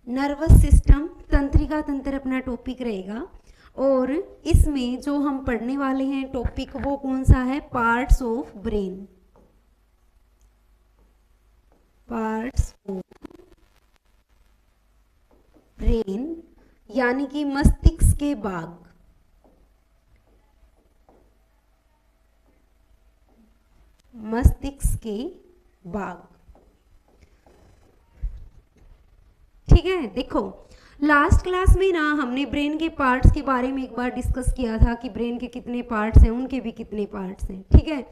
Nervous system, तंत्रिका तंत्र अपना टॉपिक रहेगा। और इसमें जो हम पढ़ने वाले हैं टॉपिक वो कौन सा है, parts of brain. Parts of brain यानी कि मस्तिष्क के भाग। मस्तिष्क के भाग, ठीक है। देखो लास्ट क्लास में ना हमने ब्रेन के पार्ट्स के बारे में एक बार डिस्कस किया था कि ब्रेन के कितने पार्ट्स हैं, उनके भी कितने पार्ट्स हैं, ठीक है।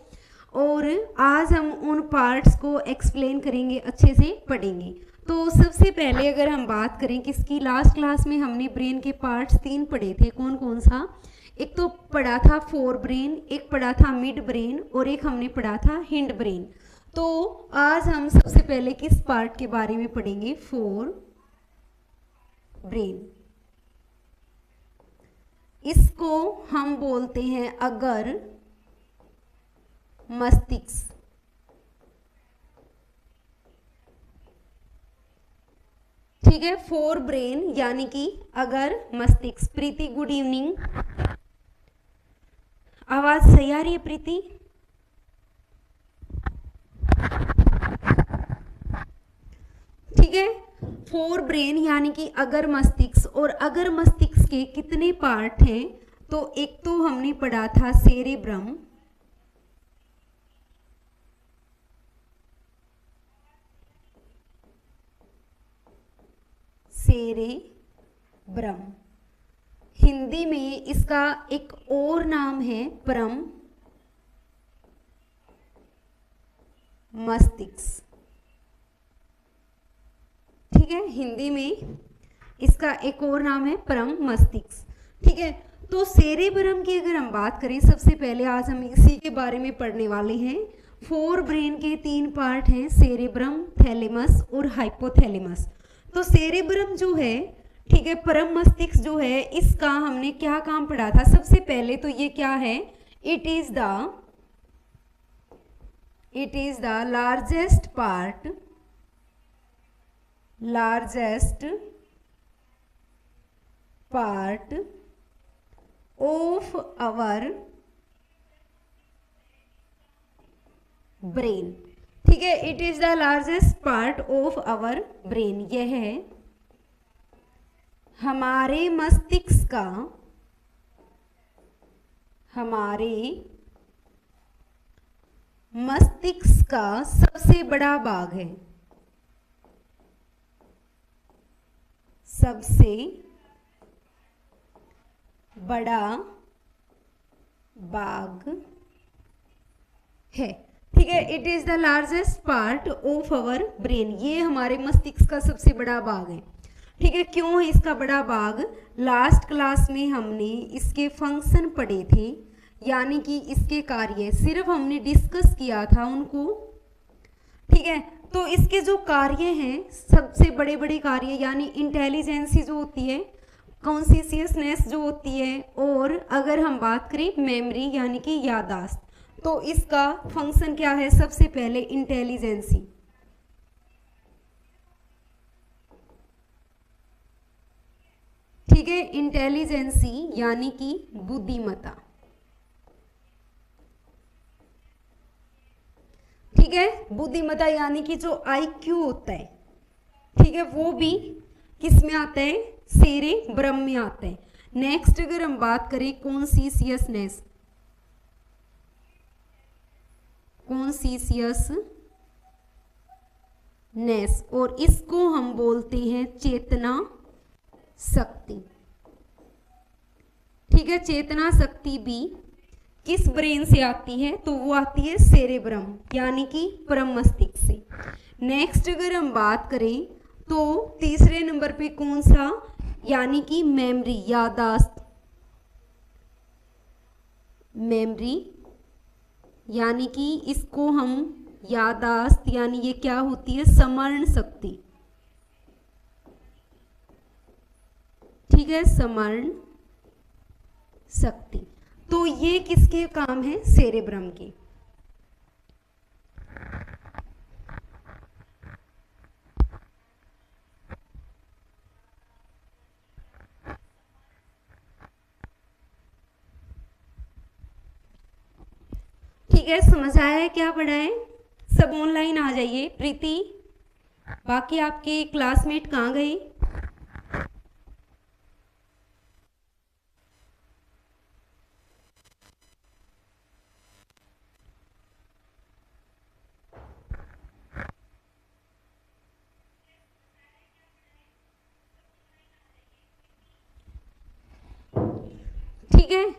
और आज हम उन पार्ट्स को एक्सप्लेन करेंगे, अच्छे से पढ़ेंगे। तो सबसे पहले अगर हम बात करें किसकी, लास्ट क्लास में हमने ब्रेन के पार्ट्स 3 पढ़े थे। कौन कौन सा, एक तो पढ़ा था फोर ब्रेन, एक पढ़ा था मिड ब्रेन और एक हमने पढ़ा था हिंड ब्रेन। तो आज हम सबसे पहले किस पार्ट के बारे में पढ़ेंगे, फोर ब्रेन। इसको हम बोलते हैं अगर मस्तिष्क, ठीक है। फोर ब्रेन यानी कि अगर मस्तिष्क। प्रीति गुड इवनिंग, आवाज सही आ रही है प्रीति? ठीक है। फोर ब्रेन यानी कि अगर मस्तिष्क, और अगर मस्तिष्क के कितने पार्ट हैं, तो एक तो हमने पढ़ा था सेरेब्रम, सेरेब्रम, हिंदी में इसका एक और नाम है परम मस्तिष्क, ठीक है। हिंदी में इसका एक और नाम है परम मस्तिष्क, ठीक है। तो सेरेब्रम की अगर हम बात करें, सबसे पहले आज हम इसी के बारे में पढ़ने वाले हैं। फोर ब्रेन के 3 पार्ट हैं, सेरेब्रम, थैलेमस और हाइपोथैलेमस। तो सेरेब्रम जो है, ठीक है, परम मस्तिष्क जो है, इसका हमने क्या काम पढ़ा था। सबसे पहले तो ये क्या है, it is the largest part of our brain, ठीक है। It is the largest part of our brain, यह है हमारे मस्तिष्क का सबसे बड़ा भाग है, सबसे बड़ा भाग है, ठीक है। It is the largest part of our brain, ये हमारे मस्तिष्क का सबसे बड़ा भाग है, ठीक है। क्यों है इसका बड़ा भाग, लास्ट क्लास में हमने इसके फंक्शन पढ़े थे, यानी कि इसके कार्य सिर्फ हमने डिस्कस किया था उनको, ठीक है। तो इसके जो कार्य हैं, सबसे बड़े बड़े कार्य, यानी इंटेलिजेंसी जो होती है, कॉन्शियसनेस जो होती है, और अगर हम बात करें मेमोरी यानी कि याददाश्त, तो इसका फंक्शन क्या है, सबसे पहले इंटेलिजेंसी, ठीक है। इंटेलिजेंसी यानी कि बुद्धिमत्ता, ठीक है। बुद्धिमत्ता यानी कि जो आईक्यू होता है, ठीक है, वो भी किस में आता है, सेरेब्रम में आता है। नेक्स्ट अगर हम बात करें कॉन्शियसनेस, और इसको हम बोलते हैं चेतना शक्ति, ठीक है। चेतना शक्ति भी किस ब्रेन से आती है, तो वो आती है सेरेब्रम यानी कि परम मस्तिष्क से। नेक्स्ट अगर हम बात करें तो तीसरे नंबर पे कौन सा, यानी कि मेमोरी, याददाश्त, मेमोरी यानी कि इसको हम याददाश्त, यानी ये क्या होती है, स्मरण शक्ति, ठीक है, स्मरण शक्ति। तो ये किसके काम है, सेरेब्रम के। ठीक है, समझ आया है क्या पढ़ा है? सब ऑनलाइन आ जाइए। प्रीति, बाकी आपके क्लासमेट कहाँ गई? ठीक है,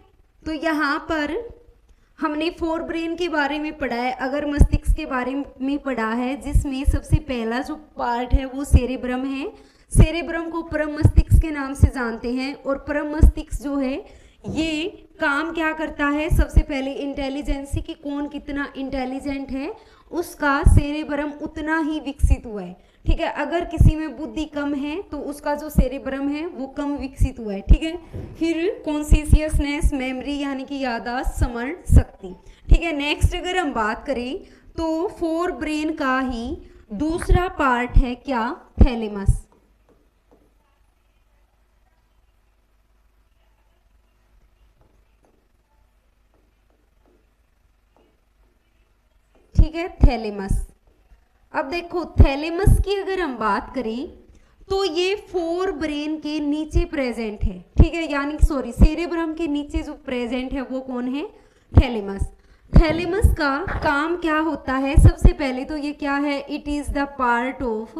तो यहाँ पर हमने फोर ब्रेन के बारे में पढ़ा है, अगर मस्तिष्क के बारे में पढ़ा है, जिसमें सबसे पहला जो पार्ट है वो सेरेब्रम है। सेरेब्रम को परम मस्तिष्क के नाम से जानते हैं। और परम मस्तिष्क जो है ये काम क्या करता है, सबसे पहले इंटेलिजेंसी की कौन कितना इंटेलिजेंट है उसका सेरेब्रम उतना ही विकसित हुआ है। ठीक है, अगर किसी में बुद्धि कम है तो उसका जो सेरेब्रम है वो कम विकसित हुआ है। ठीक है, फिर कॉन्शियसनेस, मेमोरी यानी कि याददाश्त, स्मरण शक्ति। ठीक है, नेक्स्ट अगर हम बात करें तो फोर ब्रेन का ही दूसरा पार्ट है क्या, थैलेमस। ठीक है, थैलेमस। अब देखो थैलेमस की अगर हम बात करें तो ये फोर ब्रेन के नीचे प्रेजेंट है। ठीक है, यानी सॉरी सेरेब्रम के नीचे जो प्रेजेंट है वो कौन है, थैलेमस। थैलेमस का काम क्या होता है, सबसे पहले तो ये क्या है, it is the part of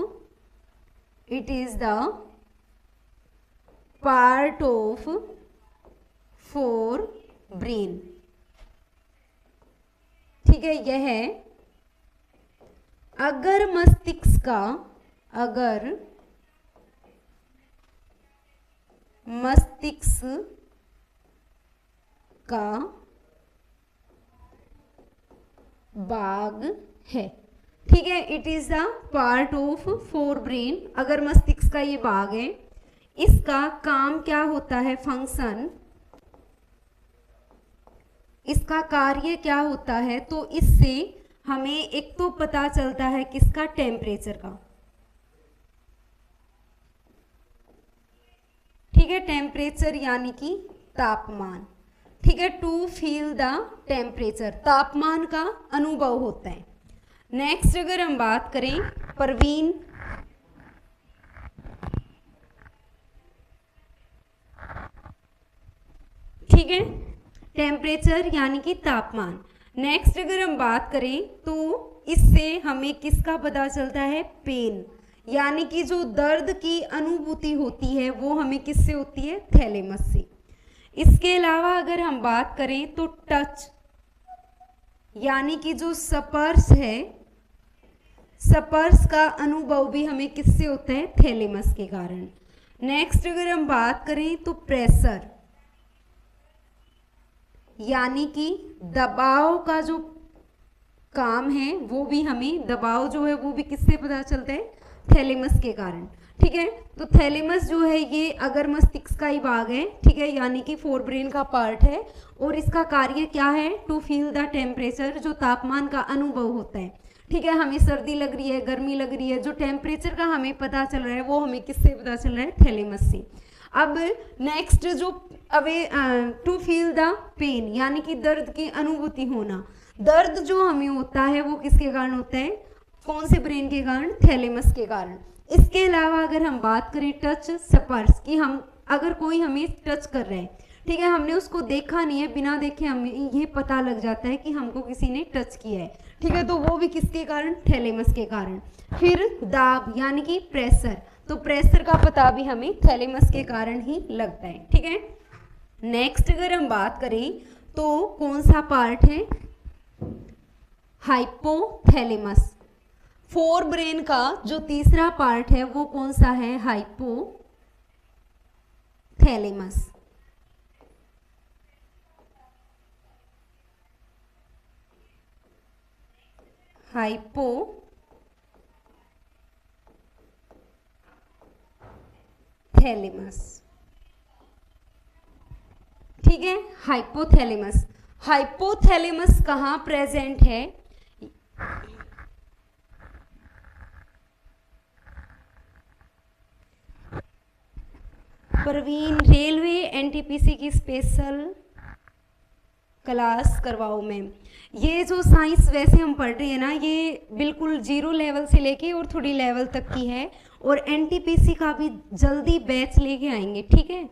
fore brain. ठीक है, यह है अगर मस्तिष्क का भाग है। ठीक है, it is the part of fore brain, अगर मस्तिष्क का ये भाग है। इसका काम क्या होता है, फंक्शन, इसका कार्य क्या होता है, तो इससे हमें एक तो पता चलता है किसका, टेम्परेचर का। ठीक है, टेम्परेचर यानी कि तापमान। ठीक है, टू फील द टेम्परेचर, तापमान का अनुभव होता है। नेक्स्ट अगर हम बात करें परवीन, ठीक है, टेम्परेचर यानी कि तापमान। नेक्स्ट अगर हम बात करें तो इससे हमें किसका पता चलता है, पेन, यानी कि जो दर्द की अनुभूति होती है वो हमें किससे होती है, थैलेमस से। इसके अलावा अगर हम बात करें तो टच, यानी कि जो स्पर्श है, स्पर्श का अनुभव भी हमें किससे होता है, थैलेमस के कारण। नेक्स्ट अगर हम बात करें तो प्रेशर, यानी कि दबाव का जो काम है वो भी हमें, दबाव जो है वो भी किससे पता चलता है, थैलेमस के कारण। ठीक है, तो थैलेमस जो है ये अगर मस्तिष्क का ही भाग है। ठीक है, यानी कि फोर ब्रेन का पार्ट है और इसका कार्य क्या है, टू फील द टेम्परेचर, जो तापमान का अनुभव होता है। ठीक है, हमें सर्दी लग रही है, गर्मी लग रही है, जो टेम्परेचर का हमें पता चल रहा है वो हमें किससे पता चल रहा है, थैलेमस से। अब नेक्स्ट जो टू फील द पेन, यानी कि दर्द की अनुभूति होना, दर्द जो हमें होता है वो किसके कारण होता है, कौन से ब्रेन के कारण, थैलेमस के कारण। इसके अलावा अगर हम बात करें टच, स्पर्श की, हम अगर कोई हमें टच कर रहा है, ठीक है, हमने उसको देखा नहीं है, बिना देखे हमें ये पता लग जाता है कि हमको किसी ने टच किया है। ठीक है, तो वो भी किसके कारण, थैलेमस के कारण। फिर दाब यानी कि प्रेशर, तो प्रेशर का पता भी हमें थैलेमस के कारण ही लगता है। ठीक है, नेक्स्ट अगर हम बात करें तो कौन सा पार्ट है, हाइपोथैलेमस। फोर ब्रेन का जो तीसरा पार्ट है वो कौन सा है, हाइपोथैलेमस। हाइपोथैलेमस। ठीक है, हाइपोथैलेमस। हाइपोथैलेमस कहाँ प्रेजेंट है, प्रवीण, रेलवे एनटीपीसी की स्पेशल क्लास करवाओ मैम। ये जो साइंस वैसे हम पढ़ रहे हैं ना, ये बिल्कुल 0 लेवल से लेके और थोड़ी लेवल तक की है, और एनटीपीसी का भी जल्दी बैच लेके आएंगे, ठीक है,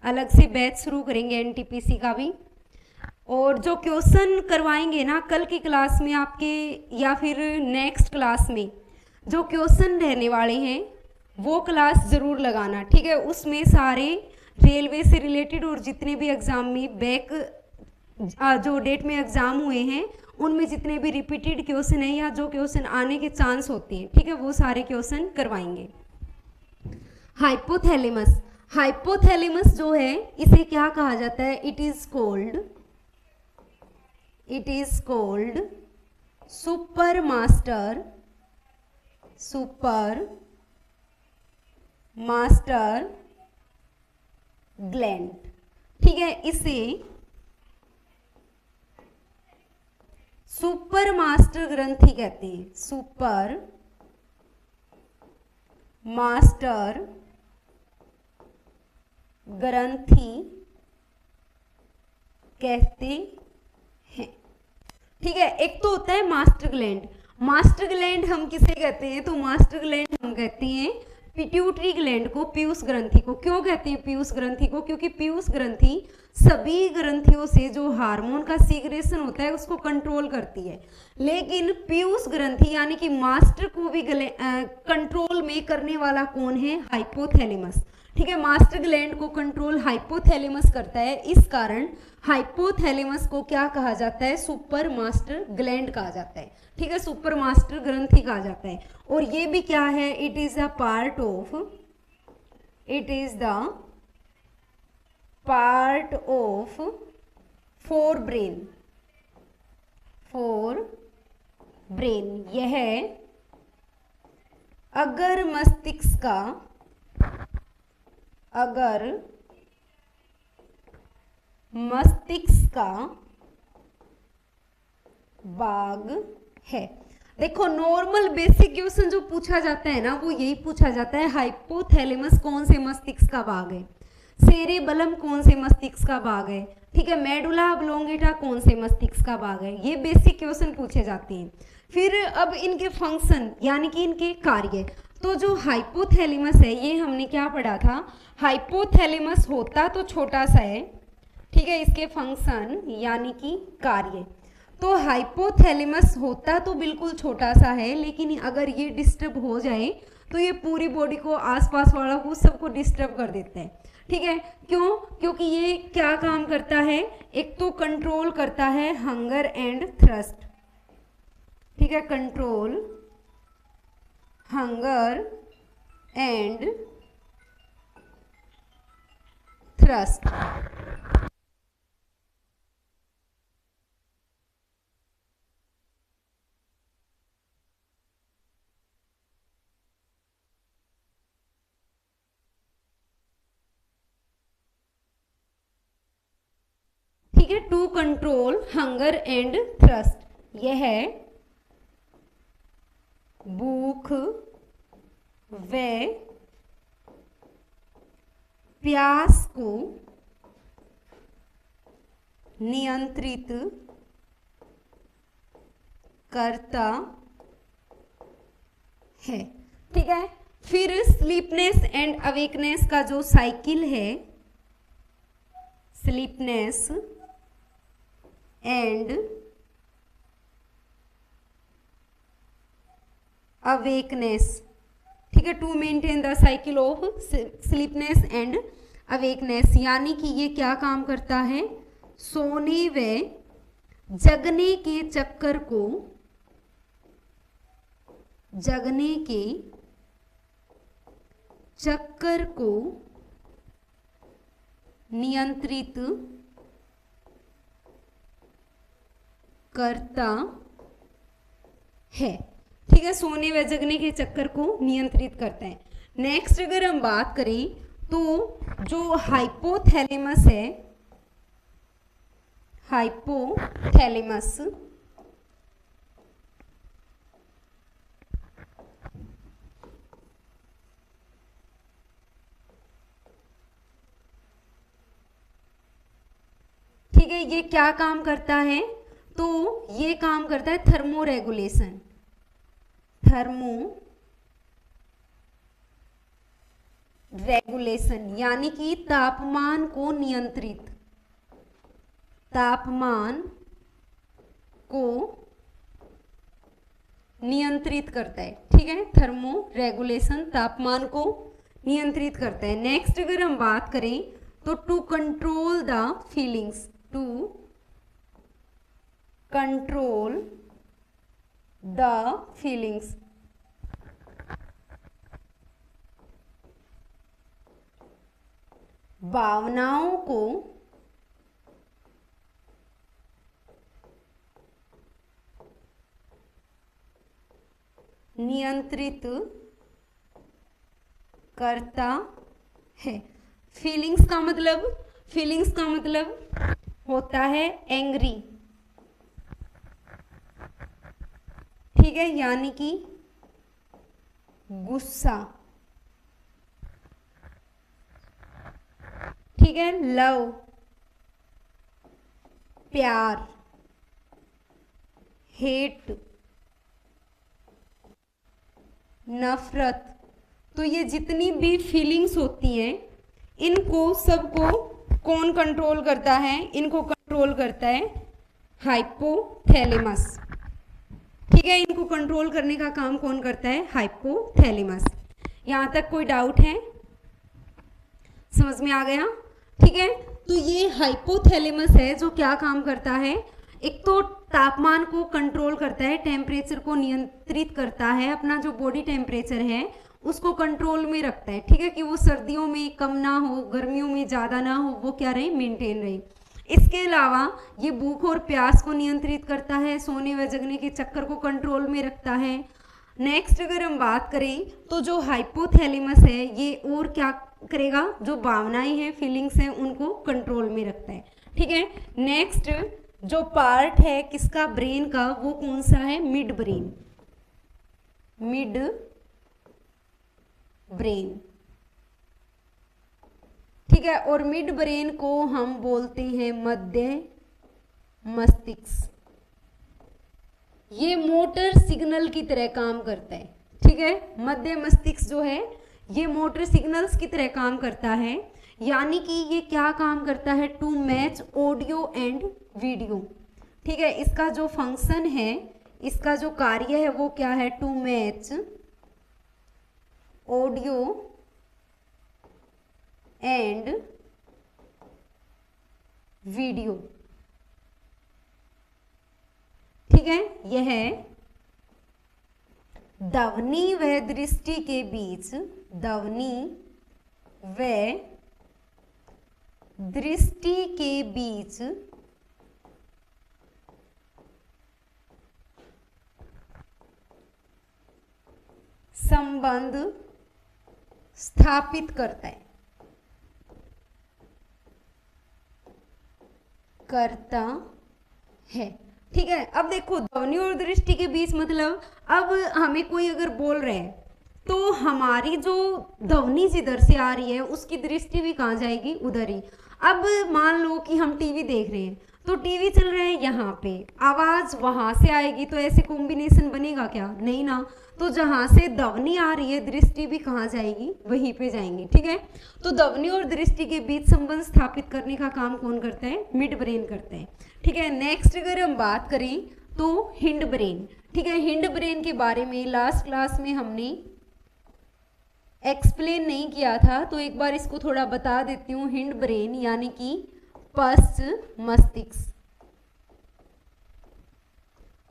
अलग से बैच शुरू करेंगे एनटीपीसी का भी। और जो क्वेश्चन करवाएंगे ना कल की क्लास में आपके, या फिर नेक्स्ट क्लास में जो क्वेश्चन रहने वाले हैं वो क्लास ज़रूर लगाना, ठीक है। उसमें सारे रेलवे से रिलेटेड और जितने भी एग्ज़ाम में बैक जो डेट में एग्ज़ाम हुए हैं उनमें जितने भी रिपीटेड क्वेश्चन हैं या जो क्वेश्चन आने के चांस होते हैं, ठीक है, वो सारे क्वेश्चन करवाएंगे। हाइपोथैलेमस, हाइपोथैलेमस जो है इसे क्या कहा जाता है, it is cold super master gland, ठीक है। इसे सुपर मास्टर ग्रंथि कहते हैं, सुपर मास्टर ग्रंथि कहते हैं, ठीक है। एक तो होता है मास्टर ग्लैंड, मास्टर ग्लैंड हम किसे कहते हैं, तो मास्टर ग्लैंड हम कहते हैं पिट्यूटरी ग्लैंड को, पीयूष ग्रंथि को। क्यों कहते हैं पीयूष ग्रंथि को, क्योंकि पीयूष ग्रंथि सभी ग्रंथियों से जो हार्मोन का सीक्रेशन होता है उसको कंट्रोल करती है, लेकिन पीयूष ग्रंथि यानी कि मास्टर को भी कंट्रोल में करने वाला कौन है, हाइपोथैलेमस, ठीक है। मास्टर ग्लैंड को कंट्रोल हाइपोथैलेमस करता है, इस कारण हाइपोथैलेमस को क्या कहा जाता है, सुपर मास्टर ग्लैंड कहा जाता है, ठीक है, सुपर मास्टर ग्रंथि कहा जाता है। और ये भी क्या है, it is the part of fore brain. यह अगर मस्तिष्क का भाग है। देखो नॉर्मल बेसिक क्वेश्चन जो पूछा जाता है ना वो यही पूछा जाता है, हाइपोथैलेमस कौन से मस्तिष्क का भाग है, सेरेबलम कौन से मस्तिष्क का भाग है, ठीक है, मेडुला ऑब्लोंगेटा कौन से मस्तिष्क का भाग है, ये बेसिक क्वेश्चन पूछे जाते हैं। फिर अब इनके फंक्शन यानी कि इनके कार्य, तो जो हाइपोथैलेमस है ये हमने क्या पढ़ा था, हाइपोथैलेमस होता तो छोटा सा है, ठीक है, इसके फंक्शन यानी कि कार्य, तो हाइपोथैलेमस होता तो बिल्कुल छोटा सा है, लेकिन अगर ये डिस्टर्ब हो जाए तो ये पूरी बॉडी को, आसपास वालों को, सबको डिस्टर्ब कर देता है, ठीक है। क्यों, क्योंकि ये क्या काम करता है, एक तो कंट्रोल करता है हंगर एंड थ्रस्ट, ठीक है, कंट्रोल हंगर एंड थ्रस्ट। ठीक है, to control hunger and thirst, यह है भूख व प्यास को नियंत्रित करता है, ठीक है। फिर स्लीपनेस एंड अवेकनेस का जो साइकिल है, स्लीपनेस एंड अवेकनेस, ठीक है, to maintain the cycle of sleepiness and awakeness, यानी कि ये क्या काम करता है, सोने व जगने के चक्कर को, नियंत्रित करता है, ठीक है, सोने व जगने के चक्कर को नियंत्रित करता है। नेक्स्ट अगर हम बात करें तो जो हाइपोथैलेमस है, हाइपोथैलेमस ठीक है, ये क्या काम करता है, तो ये काम करता है थर्मो रेगुलेशन, थर्मो रेगुलेशन यानी कि तापमान को नियंत्रित, तापमान को नियंत्रित करता है। ठीक है, थर्मो रेगुलेशन तापमान को नियंत्रित करता है। नेक्स्ट अगर हम बात करें तो to control the feelings, to control the feelings, भावनाओं को नियंत्रित करता है। फीलिंग्स का मतलब होता है एंग्री, ठीक है, यानी कि गुस्सा, ठीक है, लव प्यार, हेट नफरत। तो ये जितनी भी फीलिंग्स होती हैं इनको सबको कौन कंट्रोल करता है, इनको कंट्रोल करता है हाइपोथैलेमस। ठीक है, इनको कंट्रोल करने का काम कौन करता है, हाइपोथैलेमस। यहां तक कोई डाउट है, समझ में आ गया? ठीक है, तो ये हाइपोथैलेमस है जो क्या काम करता है, एक तो तापमान को कंट्रोल करता है, टेम्परेचर को नियंत्रित करता है, अपना जो बॉडी टेम्परेचर है उसको कंट्रोल में रखता है। ठीक है, कि वो सर्दियों में कम ना हो, गर्मियों में ज़्यादा ना हो, वो क्या रहे, मेंटेन रहे। इसके अलावा ये भूख और प्यास को नियंत्रित करता है, सोने व जगने के चक्कर को कंट्रोल में रखता है। नेक्स्ट अगर हम बात करें तो जो हाइपोथैलेमस है ये और क्या करेगा, जो भावनाएं हैं, फीलिंग्स हैं, उनको कंट्रोल में रखता है। ठीक है, नेक्स्ट जो पार्ट है किसका, ब्रेन का, वो कौन सा है, मिड ब्रेन, मिड ब्रेन। ठीक है, और मिड ब्रेन को हम बोलते हैं मध्य मस्तिष्क। ये मोटर सिग्नल की तरह काम करता है। ठीक है, मध्य मस्तिष्क जो है ये मोटर सिग्नल्स की तरह काम करता है, यानी कि ये क्या काम करता है, to match audio and video. ठीक है, इसका जो फंक्शन है, इसका जो कार्य है वो क्या है, to match audio and video. ठीक है, यह ध्वनि व दृष्टि के बीच, ध्वनि व दृष्टि के बीच संबंध स्थापित करता है। ठीक है, अब देखो ध्वनि और दृष्टि के बीच मतलब अब हमें कोई अगर बोल रहे हैं तो हमारी जो ध्वनि जिधर से आ रही है उसकी दृष्टि भी कहाँ जाएगी, उधर ही। अब मान लो कि हम टीवी देख रहे हैं तो टीवी चल रहा है यहाँ पे, आवाज वहां से आएगी, तो ऐसे कॉम्बिनेशन बनेगा क्या, नहीं ना। तो जहां से ध्वनि आ रही है दृष्टि भी कहाँ जाएगी, वहीं पे जाएंगी। ठीक है, तो ध्वनि और दृष्टि के बीच संबंध स्थापित करने का काम कौन करता है, मिड ब्रेन करता है। ठीक है, नेक्स्ट अगर हम बात करें तो हिंड ब्रेन। ठीक है, हिंड ब्रेन के बारे में लास्ट क्लास में हमने एक्सप्लेन नहीं किया था, तो एक बार इसको थोड़ा बता देती हूँ। हिंड ब्रेन यानी कि पश्च मस्तिष्क।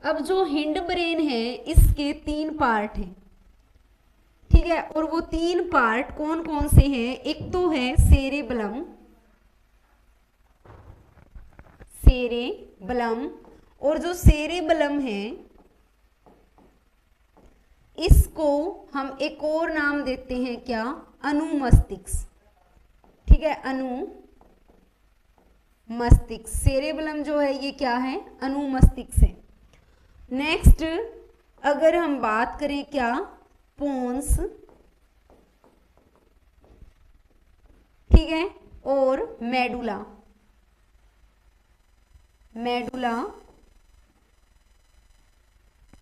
अब जो हिंड ब्रेन है इसके 3 पार्ट हैं। ठीक है, और वो 3 पार्ट कौन कौन से हैं, एक तो है सेरेबलम, सेरेबलम, और जो सेरेबलम है इसको हम एक और नाम देते हैं क्या, अनुमस्तिष्क। ठीक है, अनुमस्तिष्क, सेरेबलम जो है ये क्या है, अनुमस्तिष्क है। नेक्स्ट अगर हम बात करें क्या, पोन्स। ठीक है, और medulla. Medulla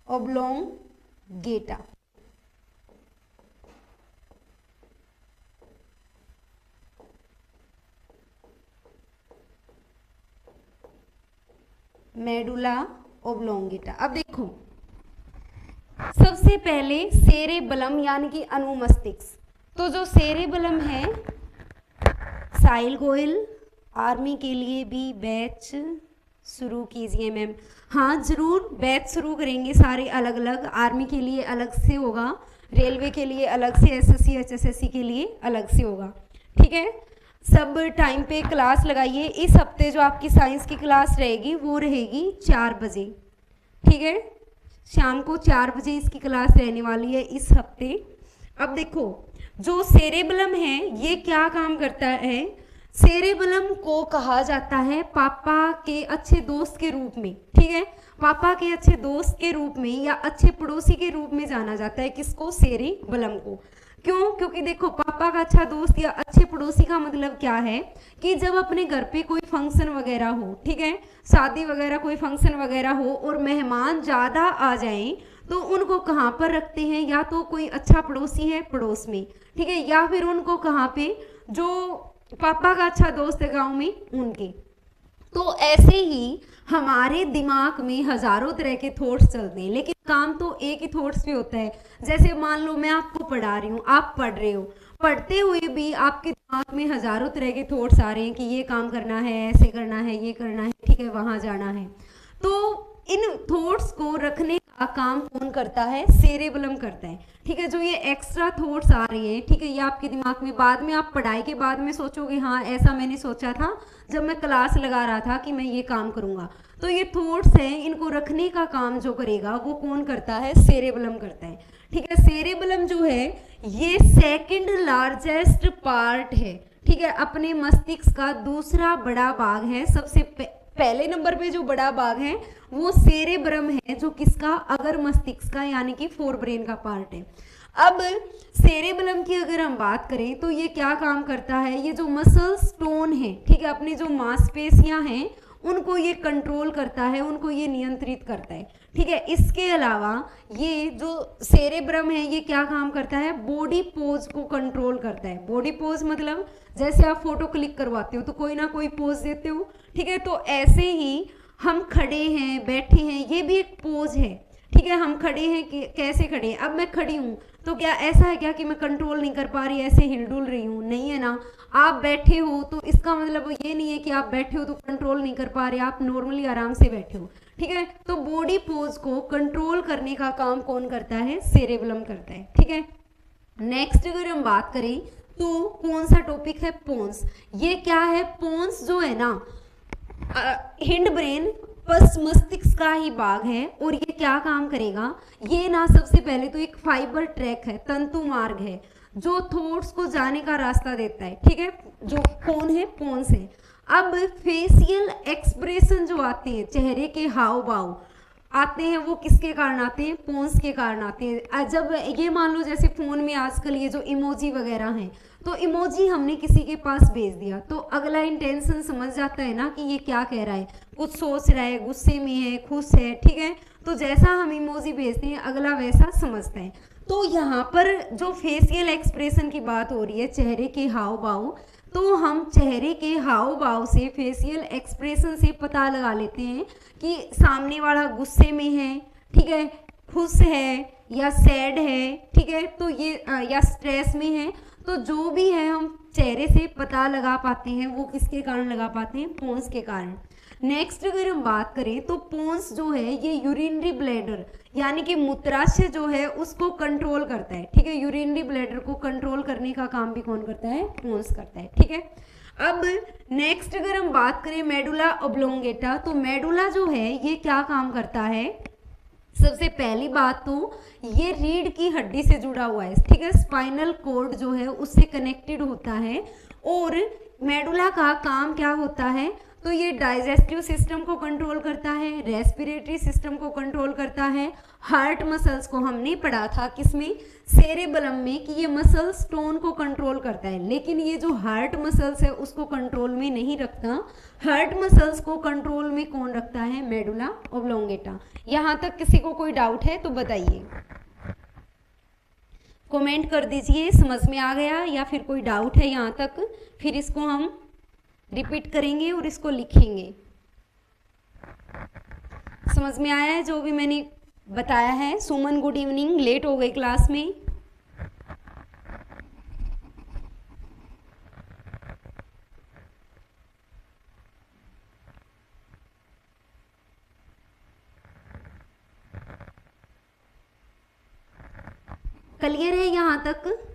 oblongata. Medulla oblongata. अब देखो, सबसे पहले सेरेबलम यानी कि अनुमस्तिष्क। तो जो सेरेबलम है, साहिल गोयल, आर्मी के लिए भी बैच शुरू कीजिए मैम। हाँ जरूर, बैच शुरू करेंगे सारे अलग अलग। आर्मी के लिए अलग से होगा, रेलवे के लिए अलग से, एसएससी एचएसएससी के लिए अलग से होगा। ठीक है, सब टाइम पे क्लास लगाइए। इस हफ्ते जो आपकी साइंस की क्लास रहेगी वो रहेगी 4 बजे। ठीक है, शाम को 4 बजे इसकी क्लास रहने वाली है इस हफ्ते। अब देखो, जो सेरेबलम है ये क्या काम करता है? सेरेबलम को कहा जाता है पापा के अच्छे दोस्त के रूप में। ठीक है, पापा के अच्छे दोस्त के रूप में या अच्छे पड़ोसी के रूप में जाना जाता है किसको? सेरेबलम को। क्यों? क्योंकि देखो, पापा का अच्छा दोस्त या अच्छे पड़ोसी का मतलब क्या है कि जब अपने घर पे कोई फंक्शन वगैरह हो, ठीक है, शादी वगैरह कोई फंक्शन वगैरह हो और मेहमान ज़्यादा आ जाएं तो उनको कहाँ पर रखते हैं? या तो कोई अच्छा पड़ोसी है पड़ोस में, ठीक है, या फिर उनको कहाँ पे, जो पापा का अच्छा दोस्त है गाँव में, उनके। तो ऐसे ही हमारे दिमाग में हजारों तरह के थॉट्स चलते हैं, लेकिन काम तो एक ही थॉट्स पे होता है। जैसे मान लो मैं आपको पढ़ा रही हूँ, आप पढ़ रहे हो, पढ़ते हुए भी आपके दिमाग में हजारों तरह के थॉट्स आ रहे हैं कि ये काम करना है, ऐसे करना है, ये करना है, ठीक है, वहां जाना है। तो इन थॉट्स को रखने का काम कौन करता है? सेरेबलम करता है। ठीक है, जो ये एक्स्ट्रा थॉट्स आ रही हैं, ठीक है, ये आपके दिमाग में बाद में, आप पढ़ाई के बाद में सोचोगे हाँ ऐसा मैंने सोचा था जब मैं क्लास लगा रहा था कि मैं ये काम करूंगा। तो ये थॉट्स हैं, इनको रखने का काम जो करेगा वो कौन करता है? सेरेबलम करता है। ठीक है, सेरेबलम जो है ये सेकंड लार्जेस्ट पार्ट है। ठीक है, अपने मस्तिष्क का दूसरा बड़ा भाग है। सबसे पहले नंबर पे जो बड़ा भाग है वो सेरेब्रम है, जो किसका? अगर मस्तिष्क का, यानी कि फोर ब्रेन का पार्ट है। अब सेरेबलम की अगर हम बात करें तो ये क्या काम करता है? ये जो मसल स्टोन है, ठीक है, अपनी जो मांसपेशियां हैं उनको ये कंट्रोल करता है, उनको ये नियंत्रित करता है। ठीक है, इसके अलावा ये जो सेरेब्रम है ये क्या काम करता है? बॉडी पोज को कंट्रोल करता है। बॉडी पोज मतलब जैसे आप फोटो क्लिक करवाते हो तो कोई ना कोई पोज देते हो, ठीक है, तो ऐसे ही हम खड़े हैं, बैठे हैं, ये भी एक पोज है। ठीक है, हम खड़े हैं, कैसे खड़े हैं? अब मैं खड़ी हूँ तो क्या ऐसा है क्या कि मैं कंट्रोल नहीं कर पा रही, ऐसे हिलडुल रही हूँ? नहीं है ना। आप बैठे हो तो इसका मतलब ये नहीं है कि आप बैठे हो तो कंट्रोल नहीं कर पा रहे, आप नॉर्मली आराम से बैठे हो। ठीक है, तो बॉडी पोज को कंट्रोल करने का काम कौन करता है? सेरेबलम करता है। ठीक है, नेक्स्ट अगर हम बात करें तो कौन सा टॉपिक है? पोन्स। ये क्या है? पोन्स जो है ना, हिंड ब्रेन बस मस्तिष्क का ही भाग है और ये क्या काम करेगा? ये ना सबसे पहले तो एक फाइबर ट्रैक है, तंतु मार्ग है जो थॉट्स को जाने का रास्ता देता है। ठीक है, जो कौन है? पोन्स है। अब फेशियल एक्सप्रेशन जो आते हैं, चेहरे के हाव भाव आते हैं, वो किसके कारण आते हैं? पोन्स के कारण आते हैं। जब ये मान लो जैसे फोन में आजकल ये जो इमोजी वगैरह हैं, तो इमोजी हमने किसी के पास भेज दिया तो अगला इंटेंशन समझ जाता है ना कि ये क्या कह रहा है, कुछ सोच रहा है, गुस्से में है, खुश है। ठीक है, तो जैसा हम इमोजी भेजते हैं अगला वैसा समझता है। तो यहाँ पर जो फेशियल एक्सप्रेशन की बात हो रही है, चेहरे के हाव भाव, तो हम चेहरे के हाव भाव से, फेशियल एक्सप्रेशन से पता लगा लेते हैं कि सामने वाला गुस्से में है, ठीक है, खुश है या सैड है, ठीक है, तो ये या स्ट्रेस में है। तो जो भी है हम चेहरे से पता लगा पाते हैं, वो किसके कारण लगा पाते हैं? पोन्स के कारण। नेक्स्ट अगर हम बात करें तो पोन्स जो है ये यूरिनरी ब्लैडर यानी कि मूत्राशय जो है उसको कंट्रोल करता है। ठीक है, यूरिनरी ब्लैडर को कंट्रोल करने का काम भी कौन करता है? पोन्स करता है। ठीक है, अब नेक्स्ट अगर हम बात करें मेडुला ओब्लोंगेटा, तो मेडुला जो है ये क्या काम करता है? सबसे पहली बात तो ये रीढ़ की हड्डी से जुड़ा हुआ है। ठीक है, स्पाइनल कॉर्ड जो है उससे कनेक्टेड होता है। और मेडुला का काम क्या होता है? तो ये डाइजेस्टिव सिस्टम को कंट्रोल करता है, रेस्पिरेटरी सिस्टम को कंट्रोल करता है, हार्ट मसल्स को हमने पढ़ा था किसमें, सेरेबलम में, कि ये मसल्स टोन को कंट्रोल करता है, लेकिन ये जो हार्ट मसल्स है उसको कंट्रोल में नहीं रखता। हार्ट मसल्स को कंट्रोल में कौन रखता है, मेडुला ऑब्लोंगेटा। यहाँ तक किसी को कोई डाउट है तो बताइए, कमेंट कर दीजिए समझ में आ गया या फिर कोई डाउट है यहाँ तक, फिर इसको हम रिपीट करेंगे और इसको लिखेंगे। समझ में आया है जो भी मैंने बताया है? सुमन गुड इवनिंग, लेट हो गई क्लास में। क्लियर है यहाँ तक?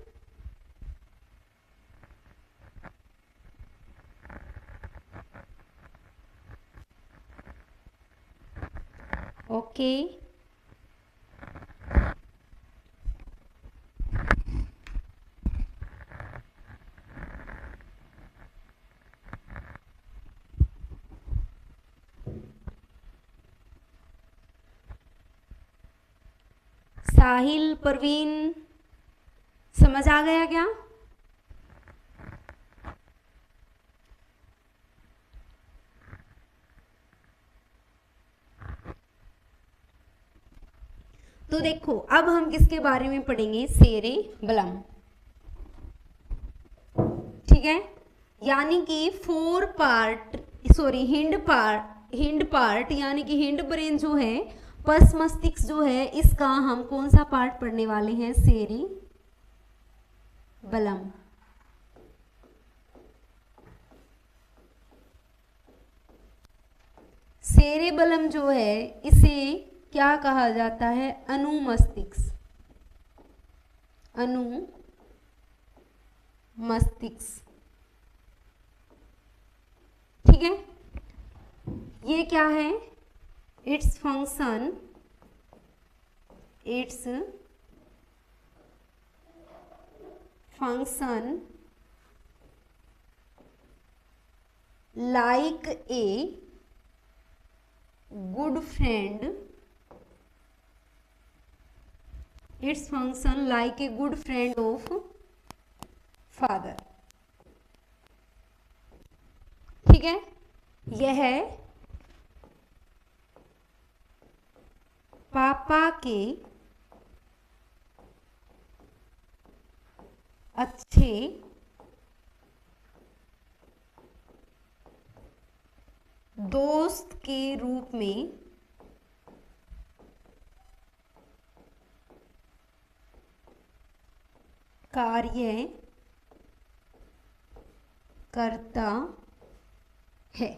ओके साहिल, परवीन, समझ आ गया क्या? तो देखो अब हम किसके बारे में पढ़ेंगे, सेरेबलम, ठीक है। यानी कि four part, sorry hind part यानी कि हिंड ब्रेन जो है, पस मस्तिष्क जो है, इसका हम कौन सा पार्ट पढ़ने वाले हैं, सेरेबलम। सेरेबलम जो है इसे क्या कहा जाता है, अनुमस्तिष्क, अनुमस्तिष्क, ठीक है। ये क्या है, its function like a good friend, its function like a good friend of father, ठीक है। यह पापा के अच्छे दोस्त के रूप में कार्य करता है,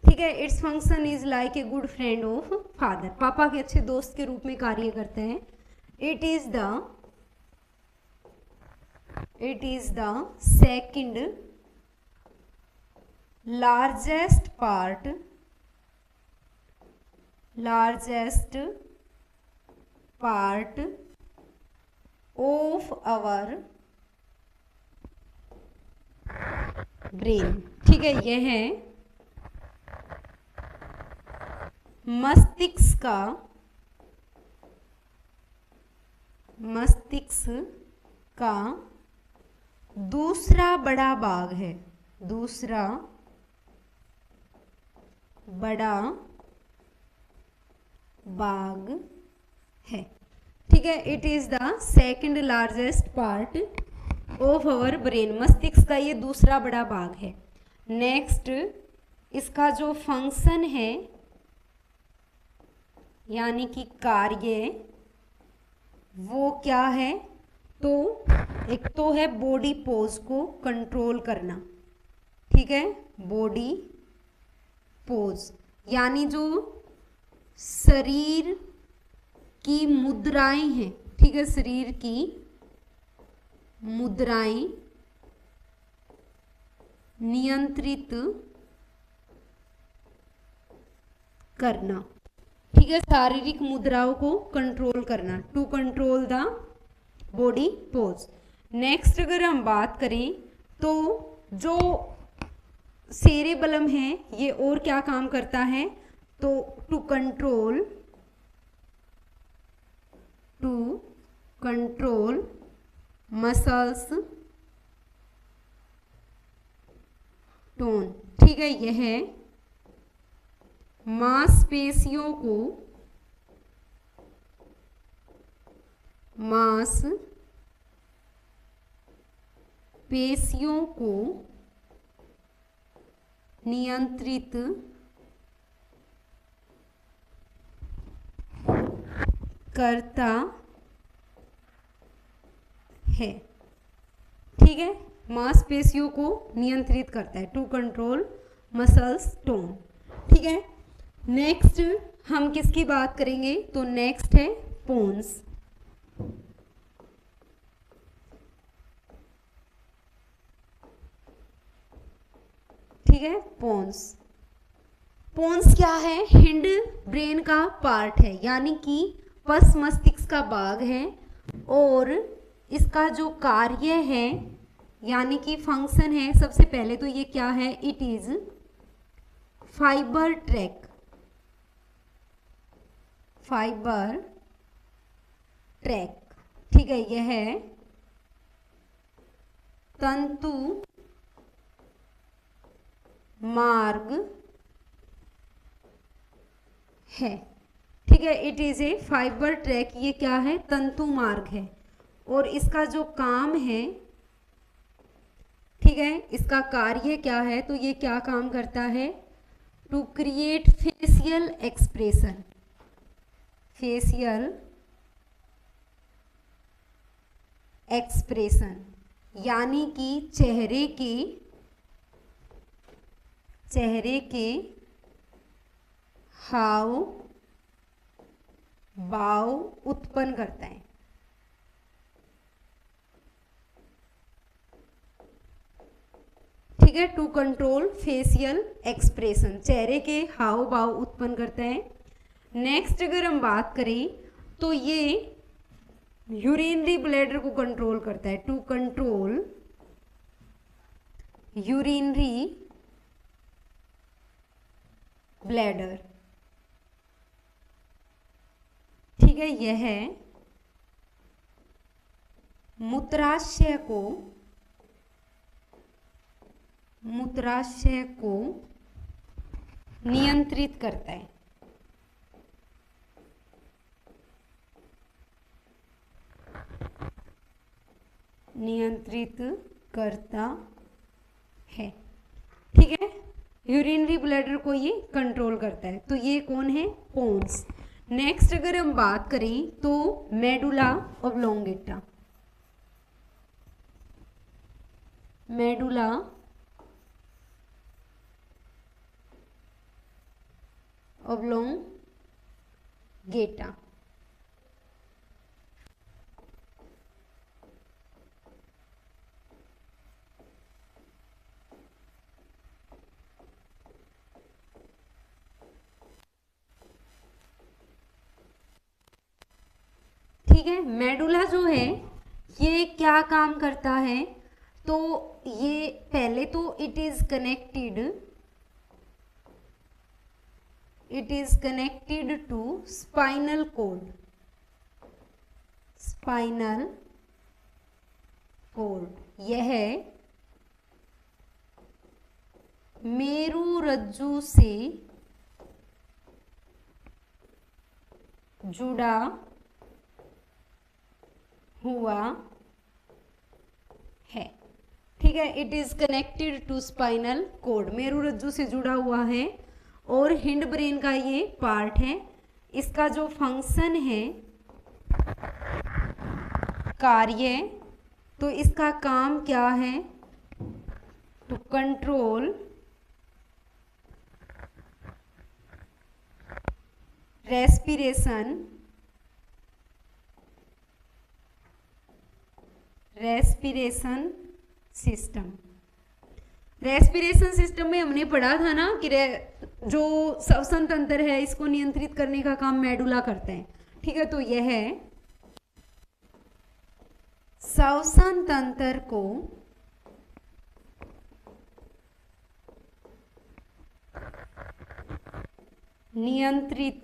ठीक है। Its function is like a good friend of father, पापा के अच्छे दोस्त के रूप में कार्य करते हैं। It is the second largest part of our brain, ठीक है। यह है मस्तिष्क का दूसरा बड़ा भाग है, दूसरा बड़ा भाग है, ठीक है। It is the second largest part of our brain, मस्तिष्क का ये दूसरा बड़ा भाग है। नेक्स्ट, इसका जो फंक्शन है यानी कि कार्य, वो क्या है, तो एक तो है बॉडी पोज को कंट्रोल करना, ठीक है। बॉडी पोज यानी जो शरीर की मुद्राएं हैं, ठीक है, शरीर की मुद्राएं नियंत्रित करना, ठीक है, शारीरिक मुद्राओं को कंट्रोल करना, to control the body pose. Next अगर हम बात करें तो जो सेरेबलम है ये और क्या काम करता है, तो टू कंट्रोल मसल्स टोन। ठीक है, यह मांसपेशियों को नियंत्रित करता है। ठीक है, मांसपेशियों को नियंत्रित करता है, टू कंट्रोल मसल्स टोन। ठीक है, नेक्स्ट हम किसकी बात करेंगे, तो नेक्स्ट है पोन्स। ठीक है, पोन्स क्या है, हिंड ब्रेन का पार्ट है, यानी कि पस मस्तिष्क का भाग है, और इसका जो कार्य है यानी कि फंक्शन है, सबसे पहले तो ये क्या है, इट इज फाइबर ट्रैक। ठीक है, यह है तंतु मार्ग है। ठीक है, it is a fibre track, ये क्या है, तंतु मार्ग है, और इसका जो काम है, ठीक है, इसका कार्य क्या है, तो ये क्या काम करता है, टू क्रिएट फेशियल एक्सप्रेशन, यानी कि चेहरे के हाव भाव उत्पन्न करता है। ठीक है, टू कंट्रोल फेशियल एक्सप्रेशन, चेहरे के हाव भाव उत्पन्न करता है। नेक्स्ट अगर हम बात करें तो ये यूरिनरी ब्लैडर को कंट्रोल करता है, टू कंट्रोल यूरिनरी ब्लैडर। ठीक है, यह मूत्राशय को नियंत्रित करता है। ठीक है, यूरिनरी ब्लैडर को ये कंट्रोल करता है, तो ये कौन है, पोन्स। नेक्स्ट अगर हम बात करें तो मेडुला ऑब्लोंगेटा। ठीक है, मेडुला जो है ये क्या काम करता है, तो ये पहले तो it is connected to spinal cord. यह मेरुरज्जु से जुड़ा हुआ है। ठीक है, it is connected to spinal cord, मेरुरज्जु से जुड़ा हुआ है, और हिंड ब्रेन का ये पार्ट है। इसका जो फंक्शन है, कार्य, तो इसका काम क्या है, to control respiration system. Respiration system में हमने पढ़ा था ना कि जो श्वसन तंत्र है इसको नियंत्रित करने का काम मेडुला करता है। ठीक है, तो यह श्वसन तंत्र को नियंत्रित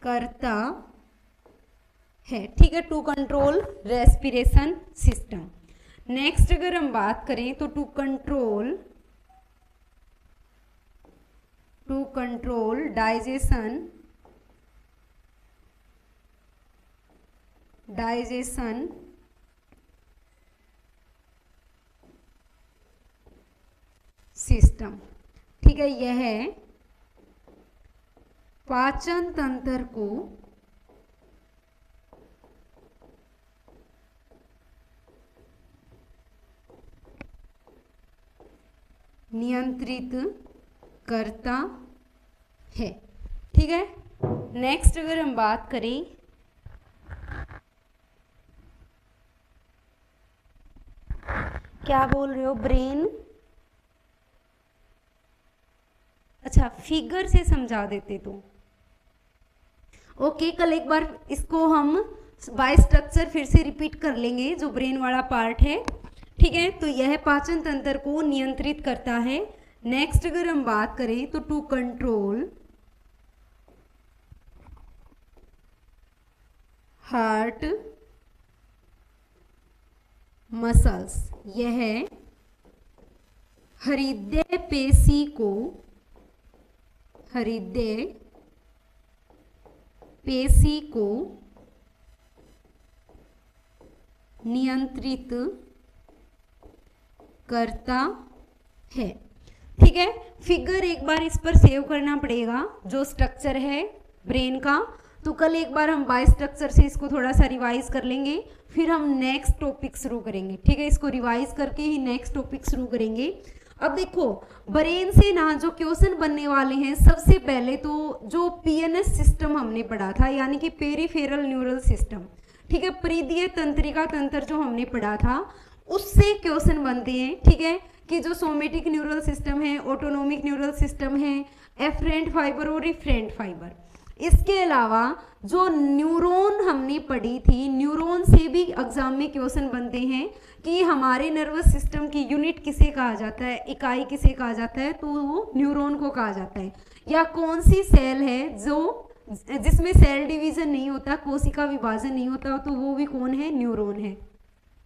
करता है, ठीक है, to control respiration system. Next अगर हम बात करें तो टू कंट्रोल डाइजेशन सिस्टम, ठीक है, यह पाचन तंत्र को नियंत्रित करता है, ठीक है। नेक्स्ट अगर हम बात करें क्या बोल रहे हो ब्रेन, अच्छा फिगर से समझा देते तो ओके। कल एक बार इसको हम बाय स्ट्रक्चर फिर से रिपीट कर लेंगे, जो ब्रेन वाला पार्ट है, ठीक है। तो यह पाचन तंत्र को नियंत्रित करता है। नेक्स्ट अगर हम बात करें तो टू कंट्रोल हार्ट मसल्स, यह हृदय पेशी को नियंत्रित करता है, ठीक है। फिगर एक बार इस पर सेव करना पड़ेगा, जो स्ट्रक्चर है ब्रेन का। तो कल एक बार हम बाय स्ट्रक्चर से इसको थोड़ा सा रिवाइज कर लेंगे, फिर हम नेक्स्ट टॉपिक शुरू करेंगे, ठीक है। इसको रिवाइज करके ही नेक्स्ट टॉपिक शुरू करेंगे। अब देखो ब्रेन से ना जो क्वेश्चन बनने वाले हैं, सबसे पहले तो जो पीएनएस सिस्टम हमने पढ़ा था, यानी कि पेरिफेरल न्यूरल सिस्टम, ठीक है, परिधीय तंत्रिका तंत्र जो हमने पढ़ा था, उससे क्वेश्चन बनते हैं, ठीक है। कि जो सोमेटिक न्यूरल सिस्टम है, ऑटोनोमिक न्यूरल सिस्टम है, एफरेंट फाइबर और रिफरेंट फाइबर। इसके अलावा जो न्यूरॉन हमने पढ़ी थी, न्यूरॉन से भी एग्जाम में क्वेश्चन बनते हैं कि हमारे नर्वस सिस्टम की यूनिट किसे कहा जाता है, इकाई किसे कहा जाता है, तो वो न्यूरॉन को कहा जाता है। या कौन सी सेल है जो जिसमें सेल डिवीजन नहीं होता, कोशिका विभाजन नहीं होता, तो वो भी कौन है, न्यूरॉन है,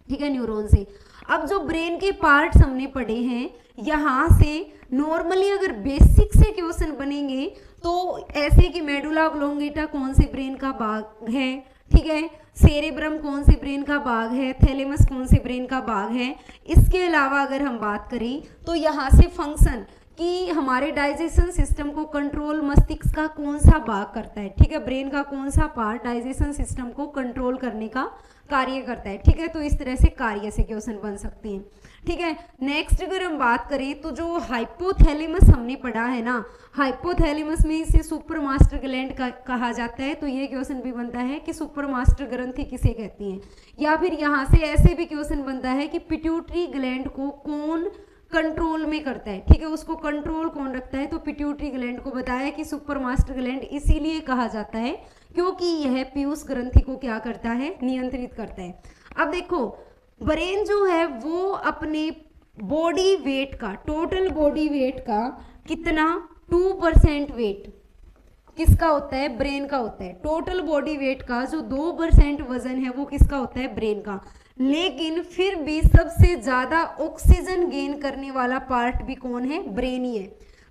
ठीक है, न्यूरॉन से। अब जो ब्रेन के पार्ट्स हमने पढ़े हैं, यहाँ से नॉर्मली अगर बेसिक से क्वेश्चन बनेंगे तो ऐसे कि मेडुला ऑब्लोंगेटा कौन से ब्रेन का भाग है, ठीक है, सेरेब्रम कौन से ब्रेन का भाग है, थैलेमस कौन से ब्रेन का भाग है। इसके अलावा अगर हम बात करें तो यहाँ से फंक्शन कि हमारे डाइजेशन सिस्टम को कंट्रोल मस्तिष्क का कौन सा भाग करता है, ठीक है, ब्रेन का कौन सा पार्ट डाइजेशन सिस्टम को कंट्रोल करने का कार्य करता है, ठीक है। तो इस तरह से कार्य से क्वेश्चन बन सकते हैं, ठीक है। नेक्स्ट अगर हम बात करें तो जो हाइपोथैलेमस हमने पढ़ा है ना, हाइपोथैलेमस में इसे सुपर मास्टर ग्लैंड कहा जाता है। तो ये क्वेश्चन भी बनता है कि सुपर मास्टर ग्रंथि किसे कहती हैं। या फिर यहाँ से ऐसे भी क्वेश्चन बनता है कि पिट्यूटरी ग्लैंड को कौन कंट्रोल में करता है, ठीक है, उसको कंट्रोल कौन रखता है, तो पिट्यूटरी ग्लैंड को बताया कि सुपर मास्टर ग्लैंड इसीलिए कहा जाता है क्योंकि यह पीयूष ग्रंथि को क्या करता है, नियंत्रित करता है। अब देखो ब्रेन जो है वो अपने बॉडी वेट का, टोटल बॉडी वेट का कितना 2% वेट किसका होता है, ब्रेन का होता है। टोटल बॉडी वेट का जो 2% वजन है वो किसका होता है, ब्रेन का। लेकिन फिर भी सबसे ज्यादा ऑक्सीजन गेन करने वाला पार्ट भी कौन है, ब्रेन ही है।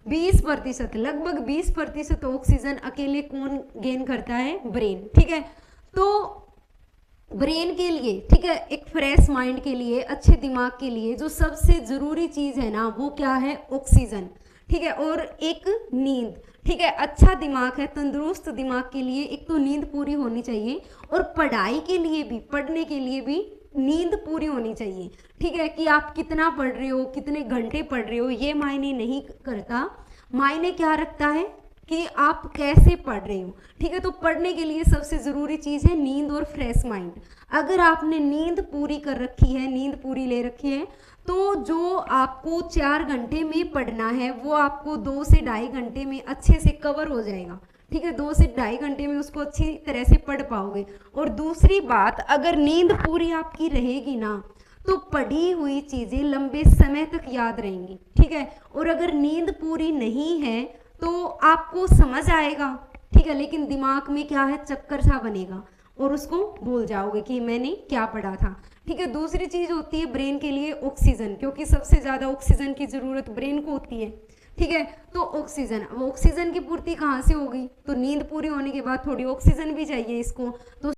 20%, लगभग 20% ऑक्सीजन अकेले कौन गेन करता है, ब्रेन, ठीक है। तो ब्रेन के लिए, ठीक है, एक फ्रेश माइंड के लिए, अच्छे दिमाग के लिए जो सबसे जरूरी चीज है ना, वो क्या है, ऑक्सीजन, ठीक है, और एक नींद, ठीक है। अच्छा दिमाग है, तंदुरुस्त दिमाग के लिए एक तो नींद पूरी होनी चाहिए, और पढ़ाई के लिए भी, पढ़ने के लिए भी नींद पूरी होनी चाहिए, ठीक है। कि आप कितना पढ़ रहे हो, कितने घंटे पढ़ रहे हो, ये मायने नहीं करता। मायने क्या रखता है कि आप कैसे पढ़ रहे हो, ठीक है। तो पढ़ने के लिए सबसे ज़रूरी चीज़ है नींद और फ्रेश माइंड। अगर आपने नींद पूरी कर रखी है, नींद पूरी ले रखी है, तो जो आपको 4 घंटे में पढ़ना है वो आपको 2 से ढाई घंटे में अच्छे से कवर हो जाएगा, ठीक है। 2 से ढाई घंटे में उसको अच्छी तरह से पढ़ पाओगे। और दूसरी बात, अगर नींद पूरी आपकी रहेगी ना, तो पढ़ी हुई चीज़ें लंबे समय तक याद रहेंगी, ठीक ठीक है। और अगर नींद पूरी नहीं है तो आपको समझ आएगा, ठीक है, लेकिन दिमाग में क्या है, चक्कर सा बनेगा और उसको भूल जाओगे कि मैंने क्या पढ़ा था, ठीक है। दूसरी चीज होती है ब्रेन के लिए ऑक्सीजन, क्योंकि सबसे ज्यादा ऑक्सीजन की जरूरत ब्रेन को होती है, ठीक है। तो ऑक्सीजन, अब ऑक्सीजन की पूर्ति कहाँ से होगी, तो नींद पूरी होने के बाद थोड़ी ऑक्सीजन भी चाहिए इसको, तो